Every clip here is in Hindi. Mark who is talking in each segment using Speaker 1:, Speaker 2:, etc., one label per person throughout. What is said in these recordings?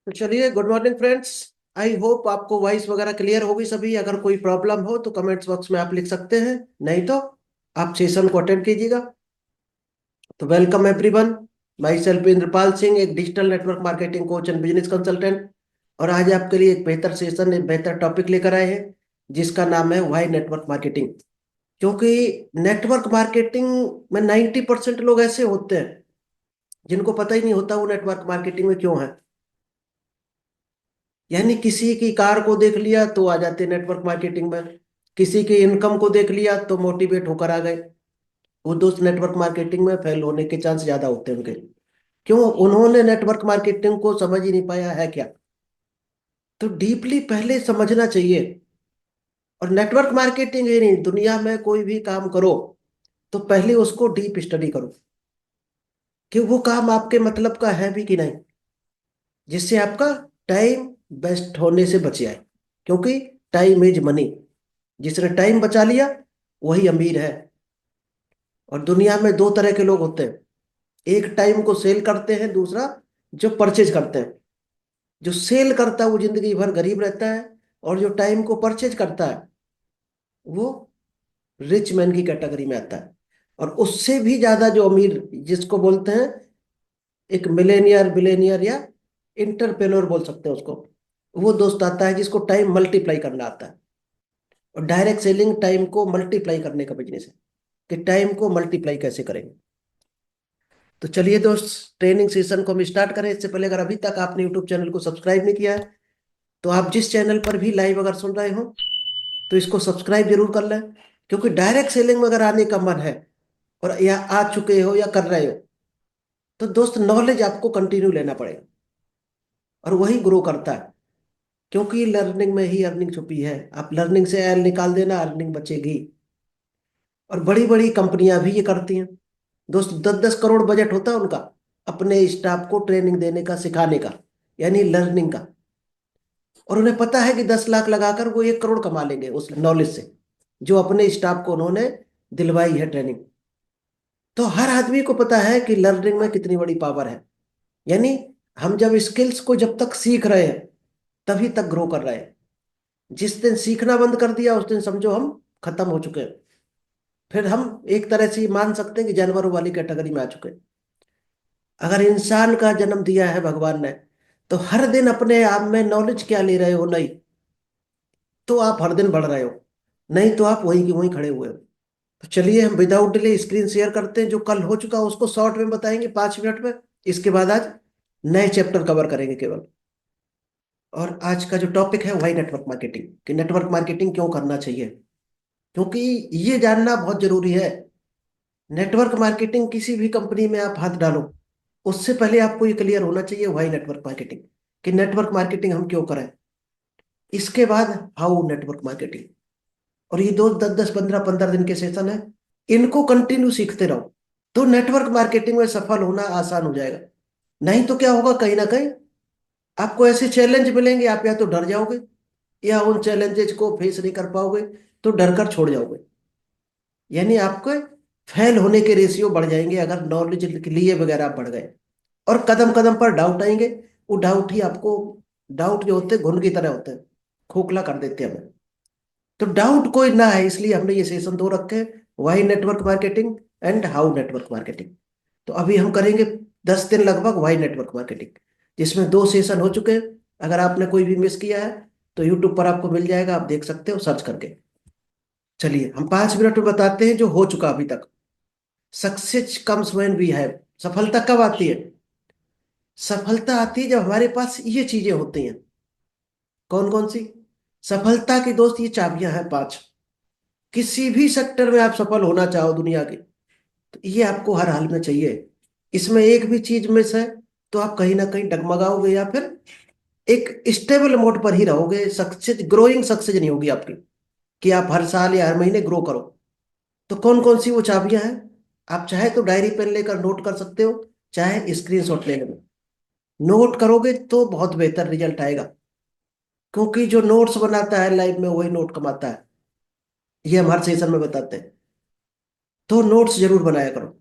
Speaker 1: तो चलिए, good morning friends. I hope आपको वॉइस वगैरह क्लियर होगी सभी। अगर कोई प्रॉब्लम हो तो कमेंट्स बॉक्स में आप लिख सकते हैं, नहीं तो आप सेशन को अटेंड कीजिएगा। तो welcome everyone. Myself Indrapal Singh, एक digital network marketing coach and business consultant. और आज आपके लिए एक बेहतर सेशन, एक बेहतर टॉपिक लेकर आए हैं, जिसका नाम है वाई नेटवर्क मार्केटिंग। क्योंकि नेटवर्क मार्केटिंग में 90% लोग ऐसे होते हैं जिनको पता ही नहीं होता वो नेटवर्क मार्केटिंग में क्यों है। यानी किसी की कार को देख लिया तो आ जाते नेटवर्क मार्केटिंग में, किसी की इनकम को देख लिया तो मोटिवेट होकर आ गए। वो दोस्त नेटवर्क मार्केटिंग में फेल होने के चांस ज्यादा होते हैं उनके। क्यों? उन्होंने नेटवर्क मार्केटिंग को समझ ही नहीं पाया है क्या। तो डीपली पहले समझना चाहिए। और नेटवर्क मार्केटिंग ही नहीं, दुनिया में कोई भी काम करो तो पहले उसको डीप स्टडी करो कि वो काम आपके मतलब का है भी कि नहीं, जिससे आपका टाइम बेस्ट होने से बच जाए। क्योंकि टाइम इज मनी। जिसने टाइम बचा लिया वही अमीर है। और दुनिया में दो तरह के लोग होते हैं, एक टाइम को सेल करते हैं, दूसरा जो परचेज करते हैं। जो सेल करता है वो जिंदगी भर गरीब रहता है, और जो टाइम को परचेज करता है वो रिच मैन की कैटेगरी में आता है। और उससे भी ज्यादा जो अमीर, जिसको बोलते हैं एक मिलेनियर बिलेनियर या इंटरप्रेन्योर बोल सकते हैं उसको, वो दोस्त आता है जिसको टाइम मल्टीप्लाई करना आता है। और डायरेक्ट सेलिंग टाइम को मल्टीप्लाई करने का बिजनेस है, कि टाइम को मल्टीप्लाई कैसे करेंगे। तो चलिए दोस्त, ट्रेनिंग सेशन को हम स्टार्ट करें। इससे पहले अगर अभी तक आपने यूट्यूब चैनल को सब्सक्राइब नहीं किया है तो आप जिस चैनल पर भी लाइव अगर सुन रहे हो तो इसको सब्सक्राइब जरूर कर लें। क्योंकि डायरेक्ट सेलिंग में अगर आने का मन है और या आ चुके हो या कर रहे हो, तो दोस्त नॉलेज आपको कंटिन्यू लेना पड़ेगा, और वही ग्रो करता है। क्योंकि लर्निंग में ही अर्निंग छुपी है। आप लर्निंग से एल निकाल देना, अर्निंग बचेगी। और बड़ी बड़ी कंपनियां भी ये करती हैं दोस्त। 10-10 करोड़ बजट होता है उनका अपने स्टाफ को ट्रेनिंग देने का, सिखाने का, यानी लर्निंग का। और उन्हें पता है कि 10 लाख लगाकर वो 1 करोड़ कमा लेंगे उस नॉलेज से, जो अपने स्टाफ को उन्होंने दिलवाई है ट्रेनिंग। तो हर आदमी को पता है कि लर्निंग में कितनी बड़ी पावर है। यानी हम जब स्किल्स को जब तक सीख रहे हैं तभी तक ग्रो कर रहे हैं। जिस दिन सीखना बंद कर दिया उस दिन समझो हम खत्म हो चुके हैं। फिर हम एक तरह से मान सकते हैं कि जानवरों वाली कैटेगरी में आ चुके हैं। अगर इंसान का जन्म दिया है भगवान ने, तो हर दिन अपने आप में नॉलेज क्या ले रहे हो? नहीं तो आप हर दिन बढ़ रहे हो, नहीं तो आप वहीं की वहीं खड़े हुए हो। तो चलिए, हम विदाउट डिले स्क्रीन शेयर करते हैं। जो कल हो चुका उसको शॉर्ट में बताएंगे 5 मिनट में। इसके बाद आज नए चैप्टर कवर करेंगे केवल। और आज का जो टॉपिक है वही नेटवर्क मार्केटिंग, कि नेटवर्क मार्केटिंग क्यों करना चाहिए। क्योंकि ये जानना बहुत जरूरी है। नेटवर्क मार्केटिंग किसी भी कंपनी में आप हाथ डालो, उससे पहले आपको ये क्लियर होना चाहिए वाई नेटवर्क मार्केटिंग, कि नेटवर्क मार्केटिंग हम क्यों करें। इसके बाद हाउ नेटवर्क मार्केटिंग। और ये दो 10-10 15-15 दिन के सेशन है, इनको कंटिन्यू सीखते रहो तो नेटवर्क मार्केटिंग में सफल होना आसान हो जाएगा। नहीं तो क्या होगा, कहीं ना कहीं आपको ऐसे चैलेंज मिलेंगे, आप या तो डर जाओगे या उन चैलेंजेस को फेस नहीं कर पाओगे, तो डर कर छोड़ जाओगे। यानी आपके फेल होने के रेशियो बढ़ जाएंगे अगर नॉलेज के लिए वगैरह आप बढ़ गए। और कदम कदम पर डाउट आएंगे। वो डाउट ही आपको, डाउट जो होते हैं घुन की तरह होते हैं, खोखला कर देते हैं हमें। तो डाउट कोई ना है, इसलिए हमने ये सेशन दो रखे हैं, why network marketing and how network marketing. तो अभी हम करेंगे 10 दिन लगभग वाई नेटवर्क मार्केटिंग, जिसमें दो सेशन हो चुके हैं। अगर आपने कोई भी मिस किया है तो यूट्यूब पर आपको मिल जाएगा, आप देख सकते हो सर्च करके। चलिए, हम 5 मिनट में बताते हैं जो हो चुका अभी तक। Success comes when we have. सफलता कब आती है? सफलता आती है जब हमारे पास ये चीजें होती हैं। कौन कौन सी? सफलता की दोस्त ये चाबियां हैं 5। किसी भी सेक्टर में आप सफल होना चाहो दुनिया के, तो ये आपको हर हाल में चाहिए। इसमें एक भी चीज मिस है तो आप कहीं ना कहीं डगमगाओगे, या फिर एक स्टेबल मोड पर ही रहोगे। सक्सेस, ग्रोइंग सक्सेस नहीं होगी आपकी, कि आप हर साल या हर महीने ग्रो करो। तो कौन कौन सी वो चाबियां हैं? आप चाहे तो डायरी पेन लेकर नोट कर सकते हो, चाहे स्क्रीनशॉट ले लो। नोट करोगे तो बहुत बेहतर रिजल्ट आएगा। क्योंकि जो नोट्स बनाता है लाइफ में वही नोट कमाता है, ये हम हर सेशन में बताते हैं। तो नोट्स जरूर बनाया करो।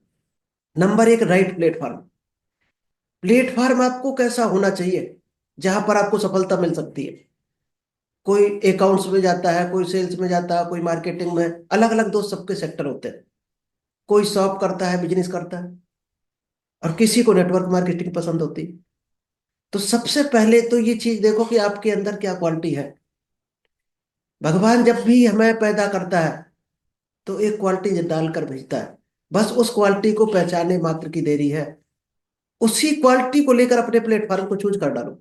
Speaker 1: Number 1, right platform. प्लेटफॉर्म आपको कैसा होना चाहिए? जहां पर आपको सफलता मिल सकती है। कोई अकाउंट्स में जाता है, कोई सेल्स में जाता है, कोई मार्केटिंग में, अलग अलग दोस्त सबके सेक्टर होते हैं। कोई शॉप करता है, बिजनेस करता है, और किसी को नेटवर्क मार्केटिंग पसंद होती है। तो सबसे पहले तो ये चीज देखो कि आपके अंदर क्या क्वालिटी है। भगवान जब भी हमें पैदा करता है तो एक क्वालिटी डालकर भेजता है। बस उस क्वालिटी को पहचाने मात्र की देरी है। उसी क्वालिटी को लेकर अपने प्लेटफॉर्म को चूज कर डालो,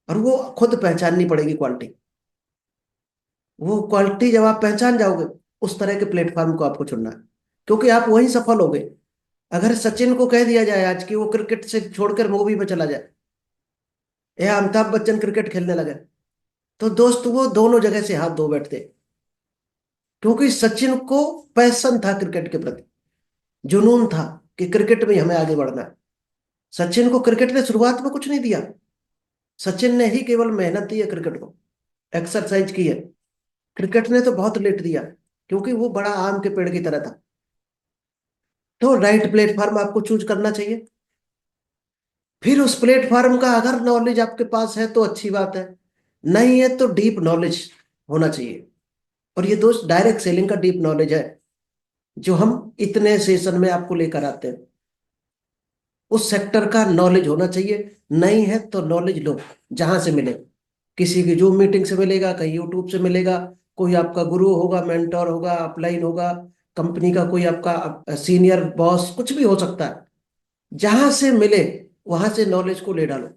Speaker 1: और वो खुद पहचाननी पड़ेगी क्वालिटी। वो क्वालिटी जब आप पहचान जाओगे, उस तरह के प्लेटफॉर्म को आपको चुनना है, क्योंकि आप वहीं सफल होगे। अगर सचिन को कह दिया जाए आज कि वो क्रिकेट से छोड़कर मूवी में चला जाए, या अमिताभ बच्चन क्रिकेट खेलने लगे, तो दोस्त वो दोनों जगह से हाथ धो बैठते। क्योंकि सचिन को पैशन था क्रिकेट के प्रति, जुनून था कि क्रिकेट में ही हमें आगे बढ़ना है। सचिन को क्रिकेट ने शुरुआत में कुछ नहीं दिया। सचिन ने ही केवल मेहनत दी है क्रिकेट को, एक्सरसाइज की है। क्रिकेट ने तो बहुत लेट दिया, क्योंकि वो बड़ा आम के पेड़ की तरह था। तो राइट प्लेटफॉर्म आपको चूज करना चाहिए। फिर उस प्लेटफॉर्म का अगर नॉलेज आपके पास है तो अच्छी बात है, नहीं है तो डीप नॉलेज होना चाहिए। और ये दोस्त डायरेक्ट सेलिंग का डीप नॉलेज है, जो हम इतने सेशन में आपको लेकर आते हैं। उस सेक्टर का नॉलेज होना चाहिए। नहीं है तो नॉलेज लो, जहां से मिले। किसी की जूम मीटिंग से मिलेगा, कहीं यूट्यूब से मिलेगा, कोई आपका गुरु होगा, मेंटोर होगा, अपलाइन होगा, कंपनी का कोई आपका सीनियर बॉस, कुछ भी हो सकता है। जहां से मिले वहां से नॉलेज को ले डालो,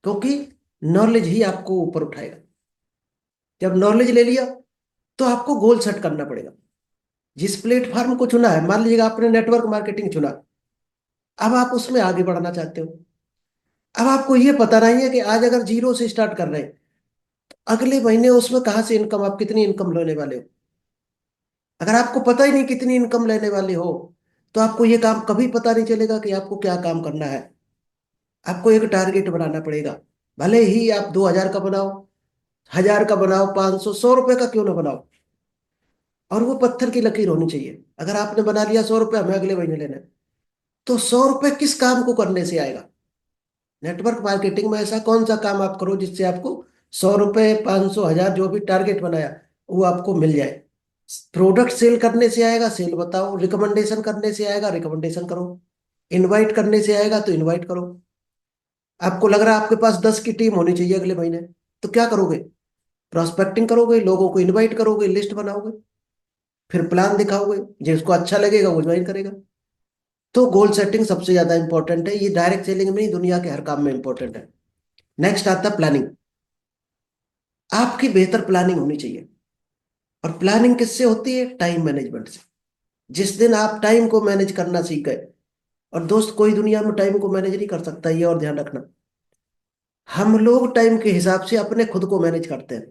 Speaker 1: क्योंकि नॉलेज ही आपको ऊपर उठाएगा। जब नॉलेज ले लिया तो आपको गोल सेट करना पड़ेगा। जिस प्लेटफॉर्म को चुना है, मान लीजिएगा आपने नेटवर्क मार्केटिंग चुना, अब आप उसमें आगे बढ़ना चाहते हो। अब आपको ये पता नहीं है कि आज अगर जीरो से स्टार्ट कर रहे हैं, अगले महीने उसमें कहाँ से इनकम, आप कितनी इनकम लेने वाले हो। अगर आपको पता ही नहीं कितनी इनकम लेने वाले हो, तो आपको ये काम कभी पता नहीं चलेगा कि आपको क्या काम करना है। आपको एक टारगेट बनाना पड़ेगा। भले ही आप 2,000 का बनाओ, 1,000 का बनाओ, 500, 100 रुपए का क्यों ना बनाओ, और वो पत्थर की लकीर होनी चाहिए। अगर आपने बना लिया 100 रुपये हमें अगले महीने लेना है, तो 100 रुपये किस काम को करने से आएगा। नेटवर्क मार्केटिंग में ऐसा कौन सा काम आप करो जिससे आपको 100 रुपये, 500, 1,000, जो भी टारगेट बनाया वो आपको मिल जाए। प्रोडक्ट सेल करने से आएगा, सेल बताओ। रिकमेंडेशन करने से आएगा, रिकमेंडेशन करो। इनवाइट करने से आएगा तो इनवाइट करो। आपको लग रहा है आपके पास 10 की टीम होनी चाहिए अगले महीने, तो क्या करोगे? प्रोस्पेक्टिंग करोगे, लोगों को इनवाइट करोगे, लिस्ट बनाओगे, फिर प्लान दिखाओगे, जिसको अच्छा लगेगा वो ज्वाइन करेगा। तो गोल सेटिंग सबसे ज्यादा इंपॉर्टेंट है। ये डायरेक्ट सेलिंग में ही, दुनिया के हर काम में इंपॉर्टेंट है। नेक्स्ट आता है प्लानिंग। आपकी बेहतर प्लानिंग होनी चाहिए। और प्लानिंग किससे होती है? टाइम मैनेजमेंट से। जिस दिन आप टाइम को मैनेज करना सीख गए, और दोस्त कोई दुनिया में टाइम को मैनेज नहीं कर सकता, ये और ध्यान रखना। हम लोग टाइम के हिसाब से अपने खुद को मैनेज करते हैं,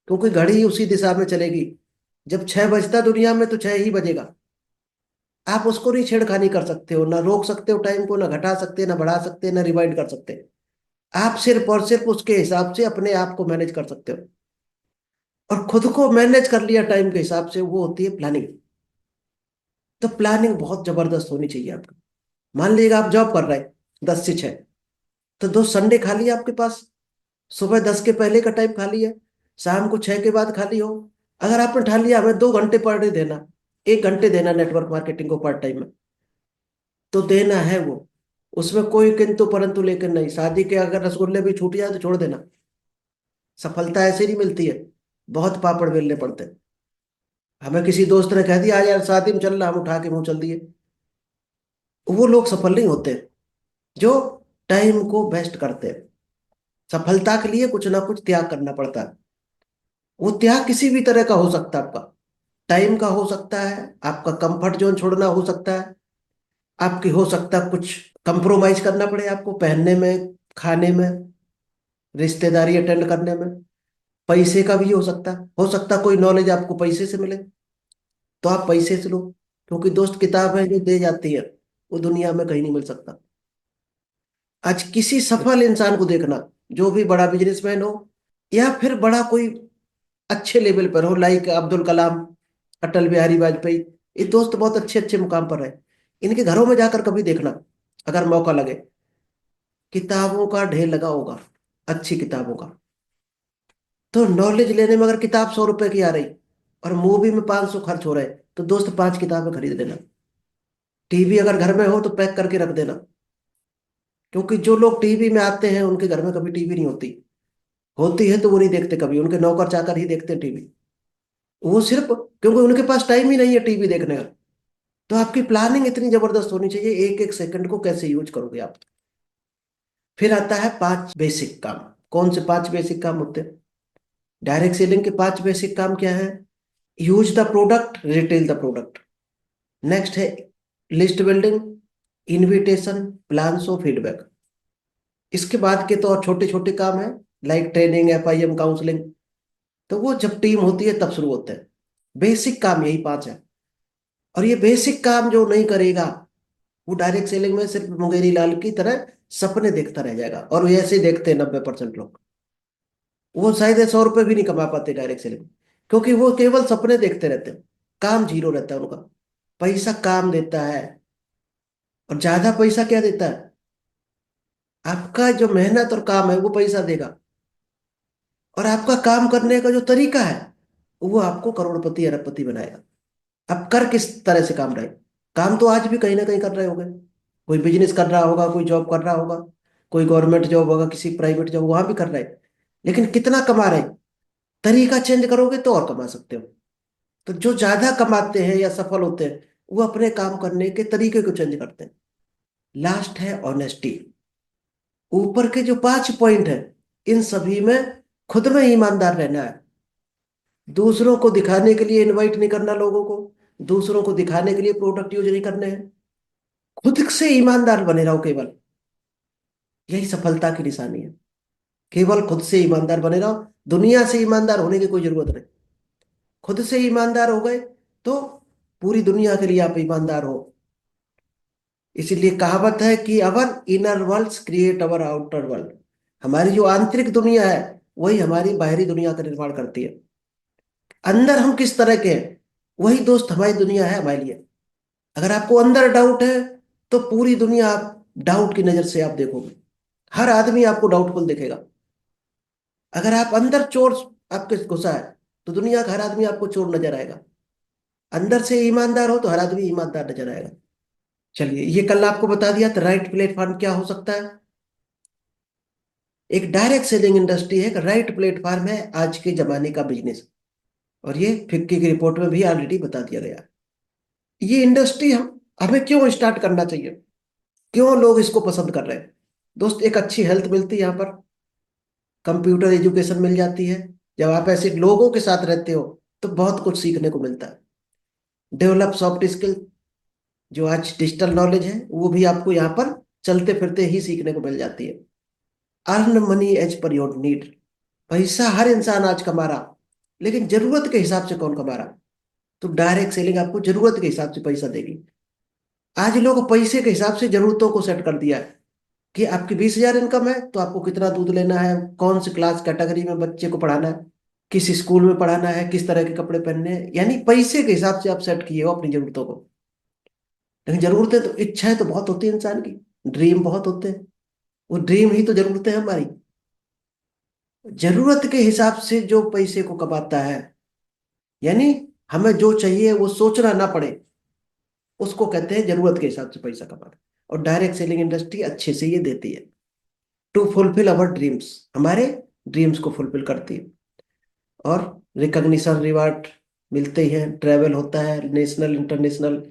Speaker 1: क्योंकि घड़ी उसी दिशा में चलेगी। जब 6 बजता दुनिया में, तो 6 ही बजेगा। आप उसको नहीं छेड़खानी कर सकते हो, ना रोक सकते हो टाइम को, ना घटा सकते, ना बढ़ा सकते, ना रिवाइंड कर सकते। आप सिर्फ और सिर्फ उसके हिसाब से अपने आप को मैनेज कर सकते हो। और खुद को मैनेज कर लिया टाइम के हिसाब से, वो होती है प्लानिंग। तो प्लानिंग बहुत जबरदस्त होनी चाहिए आपकी। मान लीजिएगा आप जॉब कर रहे हैं 10 से 6, तो दो संडे खाली है आपके पास। सुबह 10 के पहले का टाइम खाली है, शाम को 6 के बाद खाली हो। अगर आपने ठान लिया हमें 2 घंटे पर डे देना, 1 घंटे देना नेटवर्क मार्केटिंग को पार्ट टाइम में, तो देना है वो। उसमें कोई किंतु परंतु लेकिन नहीं। शादी के अगर रसगुल्ले भी छूट जाए तो छोड़ देना। सफलता ऐसे नहीं मिलती है, बहुत पापड़ बेलने पड़ते हैं। हमें किसी दोस्त ने कह दिया आज यार शादी में चल रहा, हम उठा के मुंह चल दिए। वो लोग सफल नहीं होते जो टाइम को बेस्ट करते हैं। सफलता के लिए कुछ ना कुछ त्याग करना पड़ता है। वो त्याग किसी भी तरह का हो सकता है। आपका टाइम का हो सकता है, आपका कंफर्ट जोन छोड़ना हो सकता है, आपकी हो सकता है कुछ कंप्रोमाइज करना पड़े आपको, पहनने में, खाने में, रिश्तेदारी अटेंड करने में। पैसे का भी हो सकता है कोई नॉलेज आपको पैसे से मिले, तो आप पैसे से लो। क्योंकि दोस्त किताब है जो दे जाती है, वो दुनिया में कहीं नहीं मिल सकता। आज किसी सफल इंसान को देखना, जो भी बड़ा बिजनेसमैन हो, या फिर बड़ा कोई अच्छे लेवल पर हो, लाइक अब्दुल कलाम, अटल बिहारी वाजपेयी, ये दोस्त बहुत अच्छे अच्छे मुकाम पर है। इनके घरों में जाकर कभी देखना, अगर मौका लगे, किताबों का ढेर लगा होगा, अच्छी किताबों का। तो नॉलेज लेने में अगर किताब 100 रुपए की आ रही और मूवी में 500 खर्च हो रहे, तो दोस्त 5 किताबें खरीद लेना। टीवी अगर घर में हो तो पैक करके रख देना, क्योंकि जो लोग टीवी में आते हैं उनके घर में कभी टीवी नहीं होती। होती है तो वो नहीं देखते कभी, उनके नौकर चाकर ही देखते हैं टीवी। वो सिर्फ क्योंकि उनके पास टाइम ही नहीं है टीवी देखने का। तो आपकी प्लानिंग इतनी जबरदस्त होनी चाहिए, एक एक सेकंड को कैसे यूज करोगे आप। फिर आता है 5 बेसिक काम। कौन से 5 बेसिक काम होते हैं? डायरेक्ट सेलिंग के 5 बेसिक काम क्या है? Use the product, retail the product. Next है list building, invitation, plans of feedback. इसके बाद के तो और छोटे छोटे काम है, लाइक ट्रेनिंग, FIM, काउंसलिंग। तो वो जब टीम होती है तब शुरू होते हैं। बेसिक काम यही 5 है। और ये बेसिक काम जो नहीं करेगा, वो डायरेक्ट सेलिंग में सिर्फ मुंगेरी लाल की तरह सपने देखता रह जाएगा। और वो ऐसे ही देखते हैं 90% लोग। वो शायद 100 रुपए भी नहीं कमा पाते डायरेक्ट सेलिंग में, क्योंकि वो केवल सपने देखते रहते हैं। काम जीरो रहता है उनका। पैसा काम देता है। और ज्यादा पैसा क्या देता है? आपका जो मेहनत और काम है वो पैसा देगा। और आपका काम करने का जो तरीका है वो आपको करोड़पति अरबपति बनाएगा। अब कर किस तरह से काम रहे? काम तो आज भी कहीं ना कहीं कर रहे होंगे। कोई बिजनेस कर रहा होगा, कोई जॉब कर रहा होगा, कोई गवर्नमेंट जॉब होगा, किसी प्राइवेट जॉब वहां भी कर रहे हैं। लेकिन कितना कमा रहे? तरीका चेंज करोगे तो और कमा सकते हो। तो जो ज्यादा कमाते हैं या सफल होते हैं, वो अपने काम करने के तरीके को चेंज करते हैं। लास्ट है ऑनेस्टी। ऊपर के जो 5 पॉइंट है, इन सभी में खुद में ईमानदार रहना है। दूसरों को दिखाने के लिए इनवाइट नहीं करना लोगों को। दूसरों को दिखाने के लिए प्रोडक्ट यूज नहीं करने हैं। खुद से ईमानदार बने रहो केवल। यही सफलता की निशानी है। केवल खुद से ईमानदार बने रहो। दुनिया से ईमानदार होने की कोई जरूरत नहीं। खुद से ईमानदार हो गए तो पूरी दुनिया के लिए आप ईमानदार हो। इसीलिए कहावत है कि our inner world create our outer world. हमारी जो आंतरिक दुनिया है वही हमारी बाहरी दुनिया का निर्माण करती है। अंदर हम किस तरह के हैं, वही दोस्त हमारी दुनिया है हमारे लिए। अगर आपको अंदर डाउट है तो पूरी दुनिया आप डाउट की नजर से आप देखोगे। हर आदमी आपको डाउटफुल दिखेगा। अगर आप अंदर चोर आपके घुसा है तो दुनिया का हर आदमी आपको चोर नजर आएगा। अंदर से ईमानदार हो तो हर आदमी ईमानदार नजर आएगा। चलिए, ये कल आपको बता दिया। तो राइट प्लेटफॉर्म क्या हो सकता है? एक डायरेक्ट सेलिंग इंडस्ट्री है, एक राइट प्लेटफॉर्म है आज के जमाने का बिजनेस। और ये फिक्की की रिपोर्ट में भी ऑलरेडी बता दिया गया। ये इंडस्ट्री हम हमें क्यों स्टार्ट करना चाहिए, क्यों लोग इसको पसंद कर रहे हैं? दोस्त, एक अच्छी हेल्थ मिलती है यहाँ पर, कंप्यूटर एजुकेशन मिल जाती है। जब आप ऐसे लोगों के साथ रहते हो तो बहुत कुछ सीखने को मिलता है। डेवलप सॉफ्ट स्किल, जो आज डिजिटल नॉलेज है वो भी आपको यहाँ पर चलते फिरते ही सीखने को मिल जाती है। Earn money as per your need. पैसा हर इंसान आज कमा रहा, लेकिन जरूरत के हिसाब से कौन कमा रहा? तो डायरेक्ट सेलिंग आपको जरूरत के हिसाब से पैसा देगी। आज लोग पैसे के हिसाब से जरूरतों को सेट कर दिया है कि आपकी 20,000 इनकम है तो आपको कितना दूध लेना है, कौन सी क्लास कैटेगरी में बच्चे को पढ़ाना है, किस स्कूल में पढ़ाना है, किस तरह के कपड़े पहनने हैं। यानी पैसे के हिसाब से आप सेट किए हो अपनी जरूरतों को। लेकिन जरूरतें तो, इच्छाएं तो बहुत होती है इंसान की, ड्रीम बहुत होते हैं। वो ड्रीम ही तो जरूरतें हैं हमारी। जरूरत के हिसाब से जो पैसे को कमाता है, यानी हमें जो चाहिए वो सोचना ना पड़े, उसको कहते हैं जरूरत के हिसाब से पैसा कमाना। और डायरेक्ट सेलिंग इंडस्ट्री अच्छे से ये देती है। टू फुलफिल अवर ड्रीम्स, हमारे ड्रीम्स को फुलफिल करती है। और रिकॉग्निशन, रिवार्ड मिलते ही हैं, ट्रैवल होता है national international,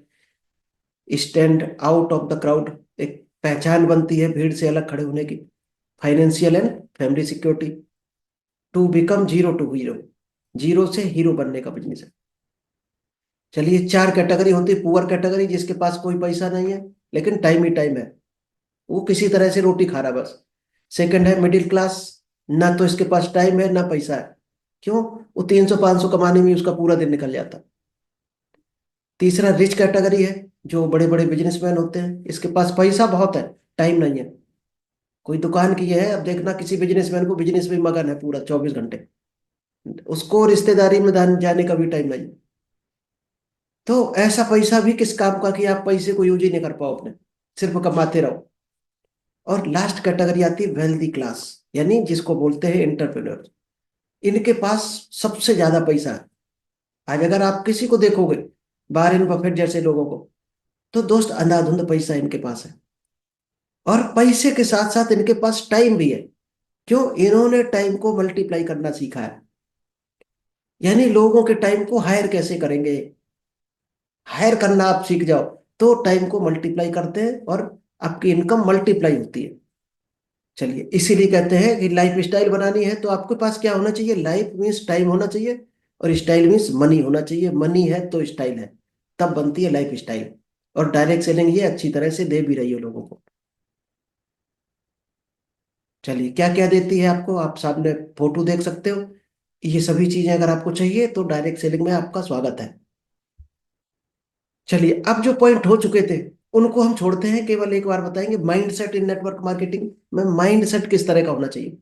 Speaker 1: stand out of the crowd, एक पहचान बनती है भीड़ से अलग खड़े होने की। Financial and family security. To become zero to hero, zero से हीरो बनने का बिजनेस है। चलिए, 4 कैटेगरी होती है। पुअर कैटेगरी, जिसके पास कोई पैसा नहीं है लेकिन टाइम ही टाइम है, वो किसी तरह से रोटी खा रहा है बस। सेकंड है मिडिल क्लास, ना तो इसके पास टाइम है ना पैसा है। क्यों? वो 300-500 कमाने में उसका पूरा दिन निकल जाता। तीसरा रिच कैटेगरी है, जो बड़े बड़े बिजनेसमैन होते हैं, इसके पास पैसा बहुत है, टाइम नहीं है। कोई दुकान की है, अब देखना किसी बिजनेसमैन को बिजनेस में मगन है पूरा 24 घंटे, उसको रिश्तेदारी में जाने का भी टाइम नहीं। तो ऐसा पैसा भी किस काम का कि आप पैसे को यूज ही नहीं कर पाओ अपने, सिर्फ कमाते रहो। और लास्ट कैटेगरी आती है वेल्दी क्लास, यानी जिसको बोलते हैं एंटरप्रेन्योर। इनके पास सबसे ज्यादा पैसा है। आज अगर आप किसी को देखोगे, वॉरेन बफेट जैसे लोगों को, तो दोस्त अंधाधुंध पैसा इनके पास है। और पैसे के साथ साथ इनके पास टाइम भी है। क्यों? इन्होंने टाइम को मल्टीप्लाई करना सीखा है। यानी लोगों के टाइम को हायर कैसे करेंगे, हायर करना आप सीख जाओ, तो टाइम को मल्टीप्लाई करते हैं और आपकी इनकम मल्टीप्लाई होती है। चलिए, इसीलिए कहते हैं कि लाइफ स्टाइल बनानी है तो आपके पास क्या होना चाहिए? लाइफ मीन्स टाइम होना चाहिए, और स्टाइल मीन्स मनी होना चाहिए। मनी है तो स्टाइल है, तब बनती है लाइफ स्टाइल। और डायरेक्ट सेलिंग ये अच्छी तरह से दे भी रही है लोगों को। चलिए, क्या क्या देती है आपको, आप सामने फोटो देख सकते हो। ये सभी चीजें अगर आपको चाहिए तो डायरेक्ट सेलिंग में आपका स्वागत है। चलिए, अब जो पॉइंट हो चुके थे उनको हम छोड़ते हैं, केवल एक बार बताएंगे माइंड सेट इन नेटवर्क मार्केटिंग में माइंड सेट किस तरह का होना चाहिए।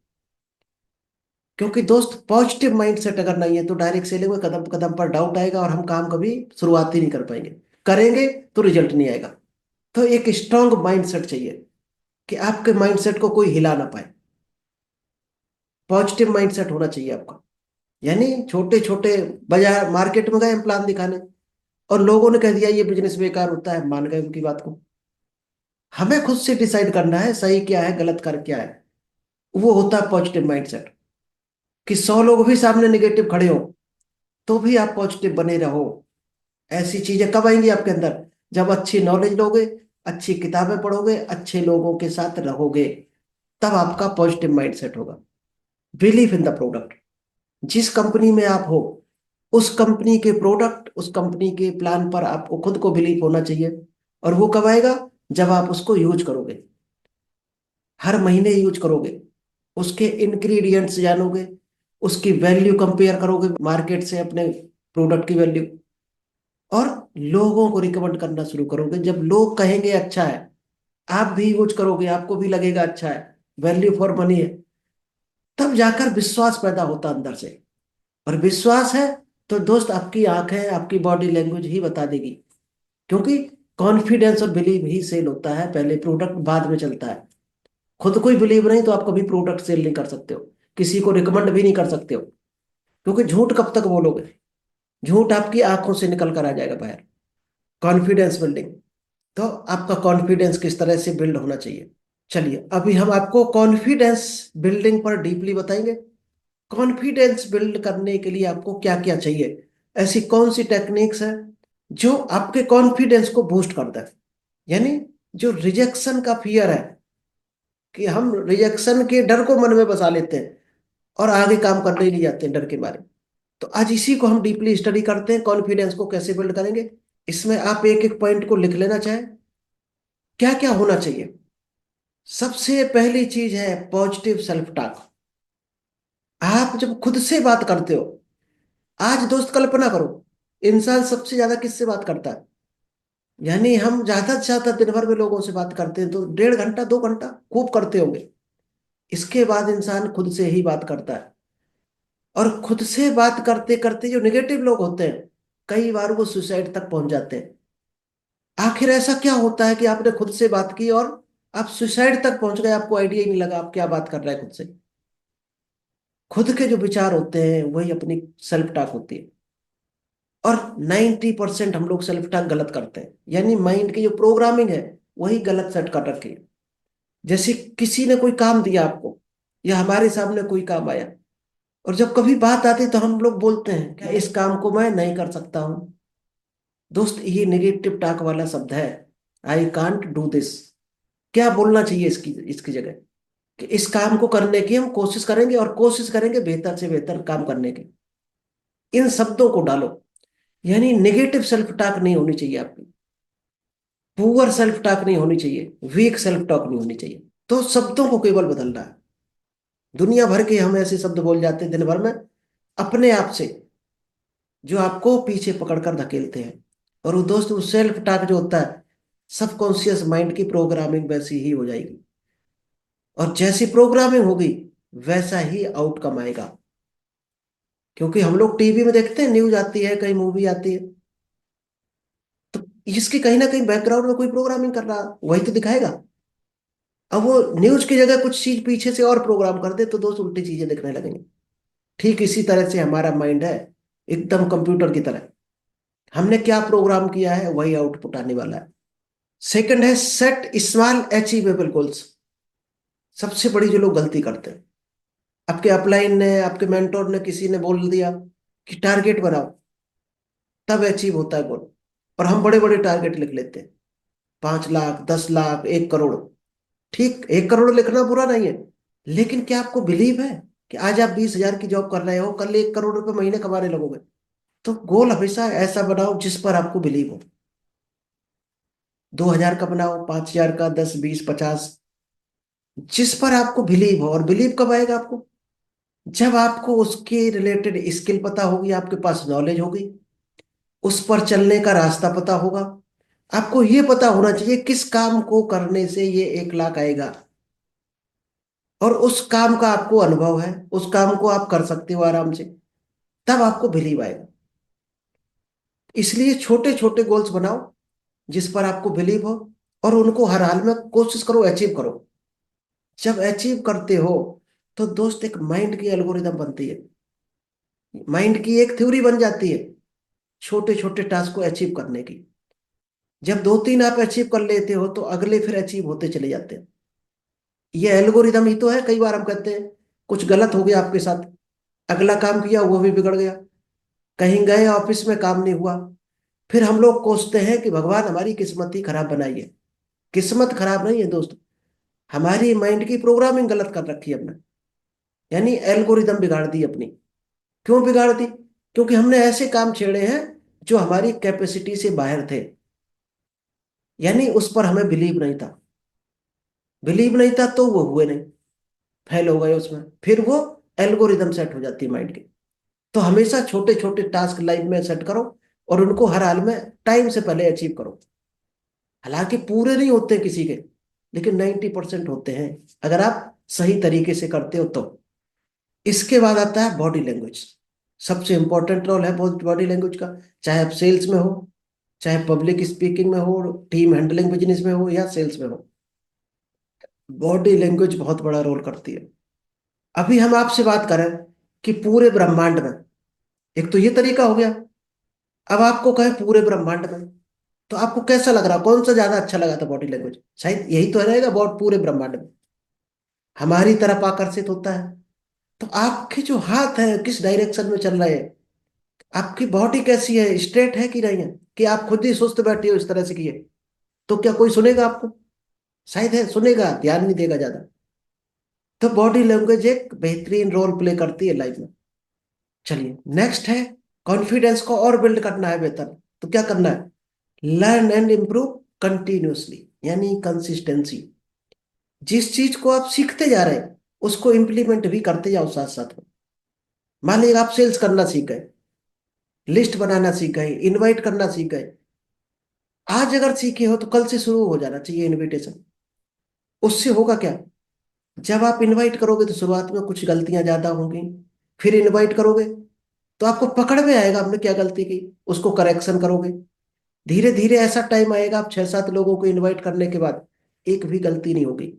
Speaker 1: क्योंकि दोस्त पॉजिटिव माइंड सेट अगर नहीं है तो डायरेक्ट सेलिंग में कदम कदम पर डाउट आएगा और हम काम कभी शुरुआत ही नहीं कर पाएंगे। करेंगे तो रिजल्ट नहीं आएगा। तो एक स्ट्रांग माइंड सेट चाहिए कि आपके माइंड सेट को कोई हिला ना पाए। पॉजिटिव माइंड सेट होना चाहिए आपका। यानी छोटे छोटे बाजार मार्केट में गए हम प्लान दिखाने, और लोगों ने कह दिया ये बिजनेस बेकार होता है, मान गए उनकी बात को। हमें खुद से डिसाइड करना है सही क्या है गलत कर क्या है। वो होता है पॉजिटिव माइंडसेट। कि 100 लोग भी सामने नेगेटिव खड़े हो तो भी आप पॉजिटिव बने रहो। ऐसी चीजें कब आएंगी आपके अंदर? जब अच्छी नॉलेज लोगे, अच्छी किताबें पढ़ोगे, अच्छे लोगों के साथ रहोगे, तब आपका पॉजिटिव माइंडसेट होगा। Believe in the product. जिस कंपनी में आप हो, उस कंपनी के प्रोडक्ट, उस कंपनी के प्लान पर आपको खुद को बिलीव होना चाहिए। और वो कब आएगा? जब आप उसको यूज करोगे, हर महीने यूज करोगे, उसके इंग्रेडिएंट्स जानोगे, उसकी वैल्यू कंपेयर करोगे मार्केट से अपने प्रोडक्ट की वैल्यू, और लोगों को रिकमेंड करना शुरू करोगे। जब लोग कहेंगे अच्छा है, आप भी यूज करोगे, आपको भी लगेगा अच्छा है, वैल्यू फॉर मनी है, तब जाकर विश्वास पैदा होता अंदर से। और विश्वास है तो दोस्त आपकी आंखें, आपकी बॉडी लैंग्वेज ही बता देगी। क्योंकि कॉन्फिडेंस और बिलीव ही सेल होता है, पहले प्रोडक्ट बाद में चलता है। खुद को ही बिलीव नहीं तो आप कभी प्रोडक्ट सेल नहीं कर सकते हो, किसी को रिकमेंड भी नहीं कर सकते हो। क्योंकि झूठ कब तक बोलोगे? झूठ आपकी आंखों से निकल कर आ जाएगा बाहर। कॉन्फिडेंस बिल्डिंग, तो आपका कॉन्फिडेंस किस तरह से बिल्ड होना चाहिए। चलिए, अभी हम आपको कॉन्फिडेंस बिल्डिंग पर डीपली बताएंगे। कॉन्फिडेंस बिल्ड करने के लिए आपको क्या क्या चाहिए, ऐसी कौन सी टेक्निक्स है जो आपके कॉन्फिडेंस को बूस्ट करता है। यानी जो रिजेक्शन का फियर है, कि हम रिजेक्शन के डर को मन में बसा लेते हैं और आगे काम करने ही नहीं जाते हैं डर के मारे। तो आज इसी को हम डीपली स्टडी करते हैं, कॉन्फिडेंस को कैसे बिल्ड करेंगे। इसमें आप एक एक पॉइंट को लिख लेना चाहें, क्या क्या होना चाहिए। सबसे पहली चीज है पॉजिटिव सेल्फ टॉक। आप जब खुद से बात करते हो, आज दोस्त कल्पना करो, इंसान सबसे ज्यादा किससे बात करता है? यानी हम ज्यादा से ज्यादा दिन भर में लोगों से बात करते हैं तो 1.5 घंटा 2 घंटा खूब करते होंगे। इसके बाद इंसान खुद से ही बात करता है। और खुद से बात करते करते जो नेगेटिव लोग होते हैं, कई बार वो सुसाइड तक पहुंच जाते हैं। आखिर ऐसा क्या होता है कि आपने खुद से बात की और आप सुसाइड तक पहुंच गए, आपको आइडिया ही नहीं लगा आप क्या बात कर रहे हैं खुद से। खुद के जो विचार होते हैं वही अपनी सेल्फ टॉक होती है। और 90% हम लोग सेल्फ टॉक गलत करते हैं, यानी माइंड की जो प्रोग्रामिंग है वही गलत सेट कर रखी है। जैसे किसी ने कोई काम दिया आपको, या हमारे सामने कोई काम आया, और जब कभी बात आती तो हम लोग बोलते हैं क्या इस काम को मैं नहीं कर सकता हूं। दोस्त, ये नेगेटिव टॉक वाला शब्द है। I can't do this. क्या बोलना चाहिए इसकी इसकी जगह? कि इस काम को करने की हम कोशिश करेंगे, और कोशिश करेंगे बेहतर से बेहतर काम करने की। इन शब्दों को डालो। यानी नेगेटिव सेल्फ टॉक नहीं होनी चाहिए आपकी, पुअर सेल्फ टॉक नहीं होनी चाहिए, वीक सेल्फ टॉक नहीं होनी चाहिए। तो शब्दों को केवल बदलना है। दुनिया भर के हम ऐसे शब्द बोल जाते हैं दिन भर में अपने आप से, जो आपको पीछे पकड़कर धकेलते हैं। और वो दोस्त, वो सेल्फ टॉक जो होता है, सबकॉन्शियस माइंड की प्रोग्रामिंग वैसी ही हो जाएगी। और जैसी प्रोग्रामिंग होगी वैसा ही आउटकम आएगा। क्योंकि हम लोग टीवी में देखते हैं, न्यूज आती है, कहीं मूवी आती है, तो इसकी कहीं ना कहीं बैकग्राउंड में कोई प्रोग्रामिंग कर रहा, वही तो दिखाएगा। अब वो न्यूज की जगह कुछ चीज पीछे से और प्रोग्राम कर दे तो दोस्त उल्टी चीजें देखने लगेंगे। ठीक इसी तरह से हमारा माइंड है, एकदम कंप्यूटर की तरह। हमने क्या प्रोग्राम किया है वही आउटपुट आने वाला है। सेकंड है सेट स्मॉल अचीवेबल गोल्स। सबसे बड़ी जो लोग गलती करते हैं, आपके अपलाइन ने, आपके मेंटोर ने, किसी ने बोल दिया कि टारगेट बनाओ, तब अचीव होता है गोल। और हम बड़े बड़े टारगेट लिख लेते हैं, 5 लाख, 10 लाख, 1 करोड़। ठीक, 1 करोड़ लिखना बुरा नहीं है, लेकिन क्या आपको बिलीव है कि आज आप 20,000 की जॉब कर रहे हो, कल 1 करोड़ रुपए महीने कमाने लगोगे? तो गोल हमेशा ऐसा बनाओ जिस पर आपको बिलीव हो। 2,000 का बनाओ, 5,000 का, 10, 20, 50, जिस पर आपको बिलीव हो। और बिलीव कब आएगा आपको? जब आपको उसके रिलेटेड स्किल पता होगी, आपके पास नॉलेज होगी, उस पर चलने का रास्ता पता होगा। आपको ये पता होना चाहिए किस काम को करने से ये 1 लाख आएगा, और उस काम का आपको अनुभव है, उस काम को आप कर सकते हो आराम से, तब आपको बिलीव आएगा। इसलिए छोटे छोटे गोल्स बनाओ जिस पर आपको बिलीव हो, और उनको हर हाल में कोशिश करो, अचीव करो। जब अचीव करते हो तो दोस्त एक माइंड की एल्गोरिदम बनती है, माइंड की एक थ्योरी बन जाती है छोटे छोटे टास्क को अचीव करने की। जब 2-3 आप अचीव कर लेते हो तो अगले फिर अचीव होते चले जाते हैं। ये एल्गोरिदम ही तो है। कई बार हम कहते हैं कुछ गलत हो गया आपके साथ, अगला काम किया वो भी बिगड़ गया, कहीं गए ऑफिस में काम नहीं हुआ, फिर हम लोग कोसते हैं कि भगवान हमारी किस्मत ही खराब बनाई है। किस्मत खराब नहीं है दोस्त, हमारी माइंड की प्रोग्रामिंग गलत कर रखी है हमने, यानी एल्गोरिदम बिगाड़ दी अपनी। क्यों बिगाड़ दी? क्योंकि हमने ऐसे काम छेड़े हैं जो हमारी कैपेसिटी से बाहर थे, यानी उस पर हमें बिलीव नहीं था। बिलीव नहीं था तो वो हुए नहीं, फेल हो गए उसमें, फिर वो एल्गोरिदम सेट हो जाती है माइंड की। तो हमेशा छोटे छोटे टास्क लाइफ में सेट करो, और उनको हर हाल में टाइम से पहले अचीव करो। हालांकि पूरे नहीं होते किसी के, लेकिन 90% होते हैं अगर आप सही तरीके से करते हो तो। इसके बाद आता है बॉडी लैंग्वेज। सबसे इंपॉर्टेंट रोल है बॉडी लैंग्वेज का। चाहे आप सेल्स में हो, चाहे पब्लिक स्पीकिंग में हो, टीम हैंडलिंग बिजनेस में हो, या सेल्स में हो, बॉडी लैंग्वेज बहुत बड़ा रोल करती है। अभी हम आपसे बात करें कि पूरे ब्रह्मांड में, एक तो ये तरीका हो गया। अब आपको कहें पूरे ब्रह्मांड में, तो आपको कैसा लग रहा, कौन सा ज्यादा अच्छा लगा था बॉडी लैंग्वेज? शायद यही तो रहेगा, बहुत पूरे ब्रह्मांड में हमारी तरफ आकर्षित होता है। तो आपके जो हाथ है किस डायरेक्शन में चल रहे हैं, आपकी बॉडी कैसी है, स्ट्रेट है कि नहीं है, कि आप खुद ही सुस्त बैठे हो इस तरह से किए, तो क्या कोई सुनेगा आपको? शायद है सुनेगा, ध्यान नहीं देगा ज्यादा। तो बॉडी लैंग्वेज एक बेहतरीन रोल प्ले करती है लाइफ में। चलिए नेक्स्ट है, कॉन्फिडेंस को और बिल्ड करना है बेहतर, तो क्या करना है? लर्न एंड इम्प्रूव कंटिन्यूअसली, यानी कंसिस्टेंसी। जिस चीज को आप सीखते जा रहे हैं उसको इम्प्लीमेंट भी करते जाओ साथ साथ में। मान लीजिए आप सेल्स करना सीख गए, लिस्ट बनाना सीख गए, इनवाइट करना सीख गए। आज अगर सीखे हो तो कल से शुरू हो जाना चाहिए इनविटेशन। उससे होगा क्या? जब आप इनवाइट करोगे तो शुरुआत में कुछ गलतियां ज्यादा होंगी, फिर इनवाइट करोगे तो आपको पकड़ में आएगा हमने क्या गलती की, उसको करेक्शन करोगे। धीरे धीरे ऐसा टाइम आएगा, आप 6-7 लोगों को इनवाइट करने के बाद एक भी गलती नहीं होगी,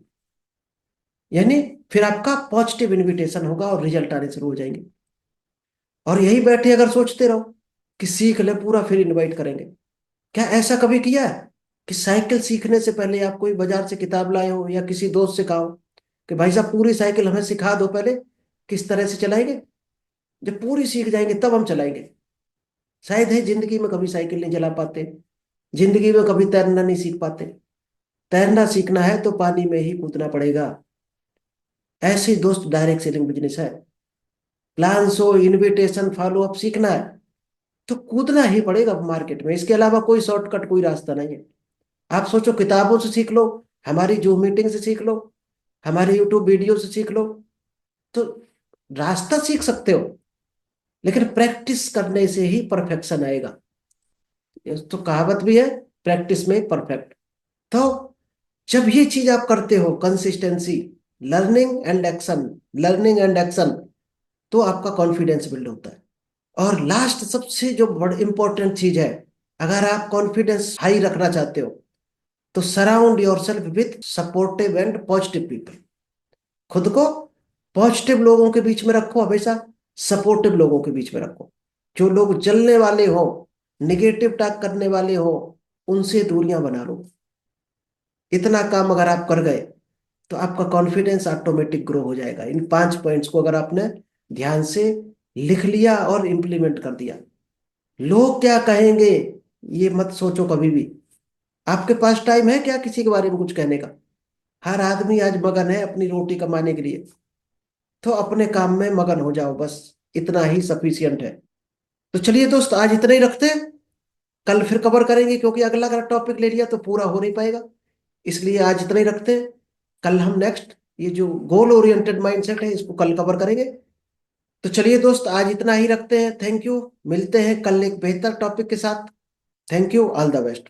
Speaker 1: यानी फिर आपका पॉजिटिव इनविटेशन होगा और रिजल्ट आने शुरू हो जाएंगे। और यही बैठे अगर सोचते रहो कि सीख ले पूरा फिर इनवाइट करेंगे, क्या ऐसा कभी किया है कि साइकिल सीखने से पहले आप कोई बाजार से किताब लाए हो या किसी दोस्त से कहा हो कि भाई साहब पूरी साइकिल हमें सिखा दो पहले, किस तरह से चलाएंगे, जब पूरी सीख जाएंगे तब हम चलाएंगे? शायद है जिंदगी में कभी साइकिल नहीं चला पाते, जिंदगी में कभी तैरना नहीं सीख पाते। तैरना सीखना है तो पानी में ही कूदना पड़ेगा। ऐसे ही दोस्त डायरेक्ट सेलिंग बिजनेस है। Plan show, invitation, follow up सीखना है तो कूदना ही पड़ेगा मार्केट में, इसके अलावा कोई शॉर्टकट, कोई रास्ता नहीं है। आप सोचो किताबों से सीख लो, हमारी जूम मीटिंग से सीख लो, हमारे यूट्यूब वीडियो से सीख लो, तो रास्ता सीख सकते हो, लेकिन प्रैक्टिस करने से ही परफेक्शन आएगा। ये तो कहावत भी है, प्रैक्टिस में परफेक्ट। तो जब ये चीज आप करते हो, consistency, learning and action, learning and action, तो आपका कॉन्फिडेंस बिल्ड होता है। और लास्ट सबसे जो बड़ी इंपॉर्टेंट चीज है, अगर आप कॉन्फिडेंस हाई रखना चाहते हो तो surround yourself with supportive and positive people. खुद को पॉजिटिव लोगों के बीच में रखो, हमेशा सपोर्टिव लोगों के बीच में रखो। जो लोग जलने वाले हो, निगेटिव टॉक करने वाले हो, उनसे दूरियां बना लो। इतना काम अगर आप कर गए तो आपका कॉन्फिडेंस ऑटोमेटिक ग्रो हो जाएगा। इन 5 पॉइंट्स को अगर आपने ध्यान से लिख लिया और इम्प्लीमेंट कर दिया। लोग क्या कहेंगे ये मत सोचो कभी भी। आपके पास टाइम है क्या किसी के बारे में कुछ कहने का? हर आदमी आज मगन है अपनी रोटी कमाने के लिए। तो अपने काम में मगन हो जाओ, बस इतना ही सफिशियंट है। तो चलिए दोस्त, आज इतना ही रखते हैं। कल फिर कवर करेंगे, क्योंकि अगला अगर टॉपिक ले लिया तो पूरा हो नहीं पाएगा। इसलिए आज इतना ही रखते हैं। कल हम नेक्स्ट ये जो गोल ओरिएंटेड माइंडसेट है इसको कल कवर करेंगे। तो चलिए दोस्त, आज इतना ही रखते हैं। Thank you. मिलते हैं कल एक बेहतर टॉपिक के साथ। Thank you. All the best.